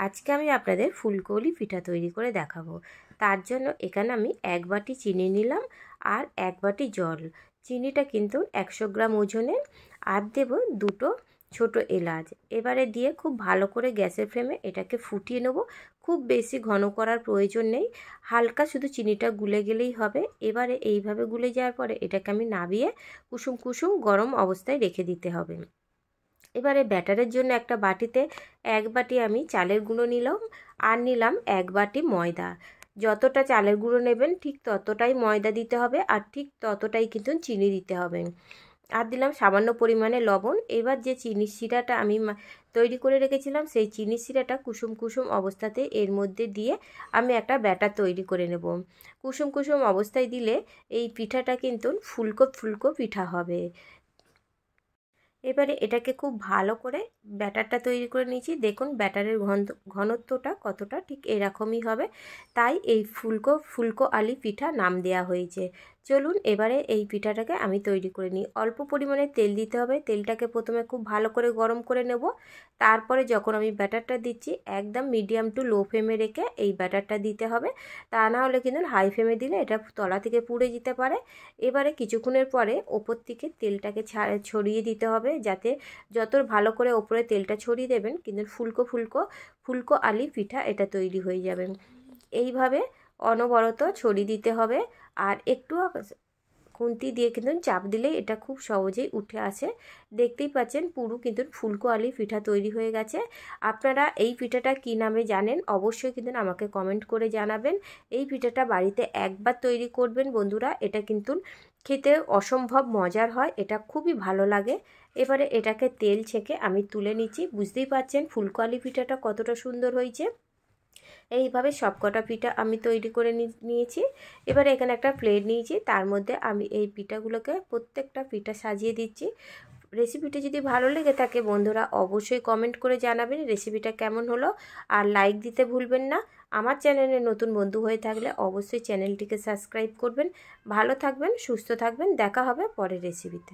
আজকে আমি আপনাদের ফুলকলি পিঠা তৈরি করে দেখাবো। তার জন্য এখানে আমি 1 বাটি চিনি নিলাম আর 1 বাটি জল। চিনিটা কিন্তু 100 গ্রাম ওজনের। আর দেব দুটো ছোট এলাচ। এবারে দিয়ে খুব ভালো করে গ্যাসের ফ্লেমে এটাকে ফুটিয়ে নেব। খুব বেশি ঘন করার প্রয়োজন নেই, হালকা শুধু চিনিটা গুলে গেলেই হবে। এবারে এইভাবে গুলে যাওয়ার পরে এটাকে আমি নামিয়ে কুসুম কুসুম গরম অবস্থায় রেখে দিতে হবে। এবারে ব্যাটারের জন্য একটা বাটিতে 1 বাটি আমি চালের গুঁড়ো নিলাম আর নিলাম 1 বাটি ময়দা। যতটা চালের গুঁড়ো নেবেন ঠিক ততটাই ময়দা দিতে হবে আর ঠিক ততটাই কিন্তু চিনি দিতে হবে। আর দিলাম সামান্য পরিমাণে লবণ। এবার যে চিনির শিরাটা আমি তৈরি করে রেখেছিলাম সেই চিনির শিরাটা কুসুম কুসুম অবস্থাতে এর মধ্যে দিয়ে আমি একটা ব্যাটার তৈরি করে নেব। কুসুম কুসুম অবস্থায় দিলে এই পিঠাটা কিন্তু ফুলকো ফুলকো পিঠা হবে। এবারে এটাকে খুব ভালো করে ব্যাটারটা তৈরি করে নিয়েছি। দেখুন ব্যাটারের ঘনত্বটা কতটা, ঠিক এরকমই হবে। তাই এই ফুলকো আলি পিঠা নাম দেয়া হয়েছে। চলুন এবারে এই পিঠাটাকে আমি তৈরি করে নিই। অল্প পরিমাণে তেল দিতে হবে। তেলটাকে প্রথমে খুব ভালো করে গরম করে নেব। তারপরে যখন আমি ব্যাটারটা দিচ্ছি একদম মিডিয়াম টু লো ফ্লেমে রেখে এই ব্যাটারটা দিতে হবে। তা না হলে কিন্তু হাই ফ্লেমে দিলে এটা তলা থেকে পুড়ে যেতে পারে। এবারে কিছুক্ষণের পরে ওপর থেকে তেলটাকে ছড়িয়ে দিতে হবে, যাতে যত ভালো করে ওপরে তেলটা ছড়িয়ে দেবেন কিন্তু ফুলকো আলি পিঠা এটা তৈরি হয়ে যাবে। এইভাবে অনবরত ছড়িয়ে দিতে হবে আর একটু খুন্তি দিয়ে কিন্তু চাপ দিলে এটা খুব সহজেই উঠে আসে। দেখতেই পাচ্ছেন পুরো কিন্তু ফুলকো আলি পিঠা তৈরি হয়ে গেছে। আপনারা এই পিঠাটা কী নামে জানেন অবশ্যই কিন্তু আমাকে কমেন্ট করে জানাবেন। এই পিঠাটা বাড়িতে একবার তৈরি করবেন বন্ধুরা, এটা কিন্তু খেতে অসম্ভব মজার হয়, এটা খুবই ভালো লাগে। এবারে এটাকে তেল ছেঁকে আমি তুলে নিচ্ছি। বুঝতেই পাচ্ছেন ফুলকো আলি পিঠাটা কতটা সুন্দর হয়েছে। এইভাবে সবকটা পিঠা আমি তৈরি করে নিয়েছি। এবারে এখানে একটা প্লেট নিয়েছি, তার মধ্যে আমি এই পিঠাগুলোকে প্রত্যেকটা পিঠা সাজিয়ে দিচ্ছি। রেসিপিটা যদি ভালো লেগে থাকে বন্ধুরা অবশ্যই কমেন্ট করে জানাবেন রেসিপিটা কেমন হলো, আর লাইক দিতে ভুলবেন না। আমার চ্যানেলে নতুন বন্ধু হয়ে থাকলে অবশ্যই চ্যানেলটিকে সাবস্ক্রাইব করবেন। ভালো থাকবেন, সুস্থ থাকবেন, দেখা হবে পরের রেসিপিতে।